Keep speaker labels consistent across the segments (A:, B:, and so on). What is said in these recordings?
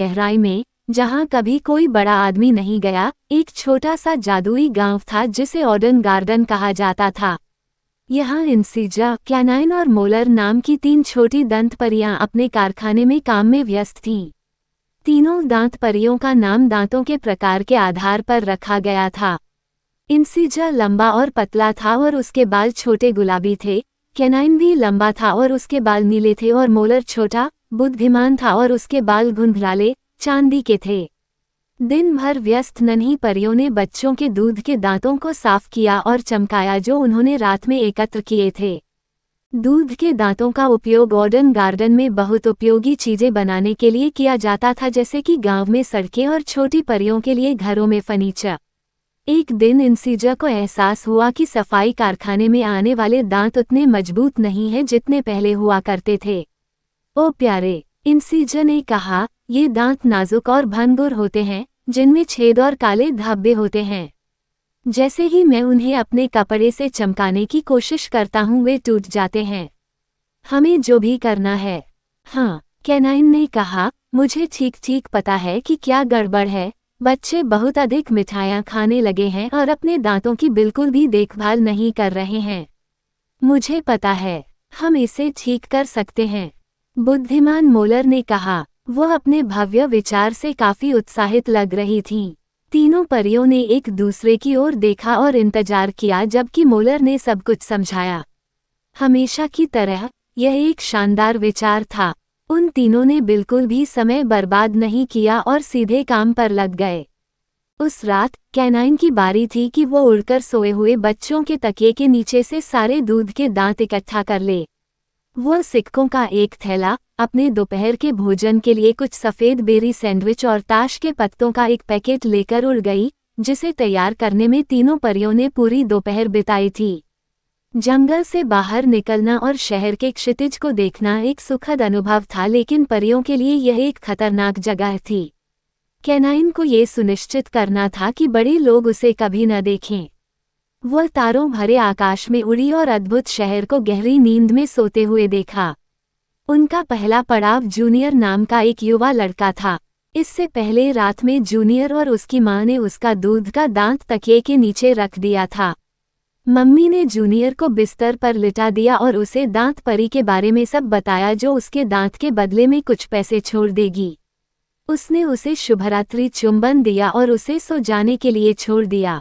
A: गहराई में, जहां कभी कोई बड़ा आदमी नहीं गया, एक छोटा सा जादुई गांव था जिसे ऑडन गार्डन कहा जाता था। यहाँ इंसिजा, कैनाइन और मोलर नाम की 3 छोटी दंत परियां अपने कारखाने में काम में व्यस्त थीं। तीनों दांत परियों का नाम दांतों के प्रकार के आधार पर रखा गया था। इंसिजा लंबा और पतला था और उसके बाल छोटे गुलाबी थे। कैनाइन भी लंबा था और उसके बाल नीले थे और मोलर छोटा, बुद्धिमान था और उसके बाल घुंघराले, चांदी के थे। दिन भर व्यस्त नन्ही परियों ने बच्चों के दूध के दांतों को साफ किया और चमकाया जो उन्होंने रात में एकत्र किए थे। दूध के दांतों का उपयोग ऑडन गार्डन में बहुत उपयोगी चीजें बनाने के लिए किया जाता था, जैसे कि गांव में सड़कें और छोटी परियों के लिए घरों में फर्नीचर। एक दिन इंसिजा को एहसास हुआ कि सफाई कारखाने में आने वाले दांत उतने मजबूत नहीं हैं जितने पहले हुआ करते थे। ओ प्यारे, इंसिजा ने कहा, ये दांत नाजुक और भंगुर होते हैं, जिनमें छेद और काले धब्बे होते हैं। जैसे ही मैं उन्हें अपने कपड़े से चमकाने की कोशिश करता हूँ वे टूट जाते हैं। हमें जो भी करना है। हाँ, कैनाइन ने कहा, मुझे ठीक ठीक पता है कि क्या गड़बड़ है। बच्चे बहुत अधिक मिठाइयाँ खाने लगे हैं और अपने दांतों की बिल्कुल भी देखभाल नहीं कर रहे हैं। मुझे पता है, हम इसे ठीक कर सकते हैं। बुद्धिमान मोलर ने कहा। वह अपने भव्य विचार से काफी उत्साहित लग रही थीं। तीनों परियों ने एक दूसरे की ओर देखा और इंतजार किया जबकि मोलर ने सब कुछ समझाया। हमेशा की तरह यह एक शानदार विचार था। उन तीनों ने बिल्कुल भी समय बर्बाद नहीं किया और सीधे काम पर लग गए। उस रात कैनाइन की बारी थी कि वो उड़कर सोए हुए बच्चों के तकिए के नीचे से सारे दूध के दांत इकट्ठा कर ले। वह सिक्कों का एक थैला, अपने दोपहर के भोजन के लिए कुछ सफ़ेद बेरी सैंडविच और ताश के पत्तों का एक पैकेट लेकर उड़ गई, जिसे तैयार करने में तीनों परियों ने पूरी दोपहर बिताई थी। जंगल से बाहर निकलना और शहर के क्षितिज को देखना एक सुखद अनुभव था, लेकिन परियों के लिए यह एक खतरनाक जगह थी। कैनाइन को ये सुनिश्चित करना था कि बड़े लोग उसे कभी न देखें। वह तारों भरे आकाश में उड़ी और अद्भुत शहर को गहरी नींद में सोते हुए देखा। उनका पहला पड़ाव जूनियर नाम का एक युवा लड़का था। इससे पहले रात में जूनियर और उसकी मां ने उसका दूध का दांत तकिए के नीचे रख दिया था। मम्मी ने जूनियर को बिस्तर पर लिटा दिया और उसे दांत परी के बारे में सब बताया, जो उसके दांत के बदले में कुछ पैसे छोड़ देगी। उसने उसे शुभरात्रि चुंबन दिया और उसे सो जाने के लिए छोड़ दिया।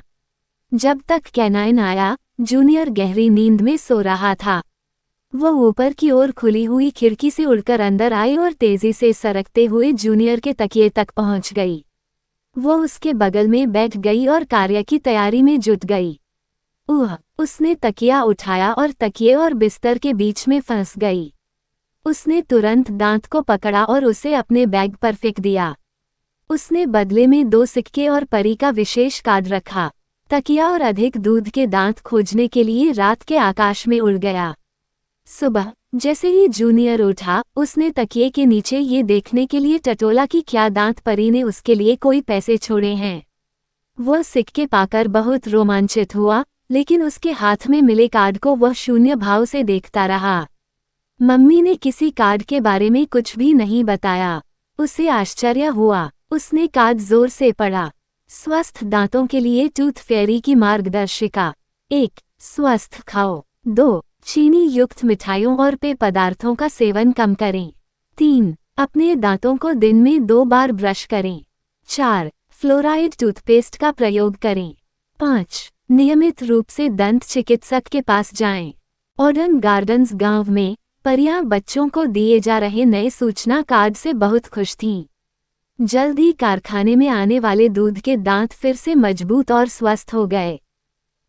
A: जब तक कैनाइन आया, जूनियर गहरी नींद में सो रहा था। वह ऊपर की ओर खुली हुई खिड़की से उड़कर अंदर आई और तेजी से सरकते हुए जूनियर के तकिए तक पहुंच गई। वह उसके बगल में बैठ गई और कार्य की तैयारी में जुट गई। उसने तकिया उठाया और तकिए और बिस्तर के बीच में फंस गई। उसने तुरंत दांत को पकड़ा और उसे अपने बैग पर फेंक दिया। उसने बदले में 2 सिक्के और परी का विशेष कार्ड रखा। तकिया और अधिक दूध के दांत खोजने के लिए रात के आकाश में उड़ गया। सुबह जैसे ही जूनियर उठा, उसने तकिए के नीचे ये देखने के लिए टटोला कि क्या दांत परी ने उसके लिए कोई पैसे छोड़े हैं। वह सिक्के पाकर बहुत रोमांचित हुआ, लेकिन उसके हाथ में मिले कार्ड को वह शून्य भाव से देखता रहा। मम्मी ने किसी कार्ड के बारे में कुछ भी नहीं बताया। उसे आश्चर्य हुआ। उसने कार्ड जोर से पढ़ा। स्वस्थ दांतों के लिए टूथ फेयरी की मार्गदर्शिका। 1. स्वस्थ खाओ। 2. चीनी युक्त मिठाइयों और पेय पदार्थों का सेवन कम करें। 3. अपने दांतों को दिन में 2 बार ब्रश करें। 4. फ्लोराइड टूथपेस्ट का प्रयोग करें। 5. नियमित रूप से दंत चिकित्सक के पास जाएं। ऑडन गार्डन्स गांव में परियां बच्चों को दिए जा रहे नए सूचना कार्ड से बहुत खुश थीं। जल्द ही कारखाने में आने वाले दूध के दांत फिर से मजबूत और स्वस्थ हो गए।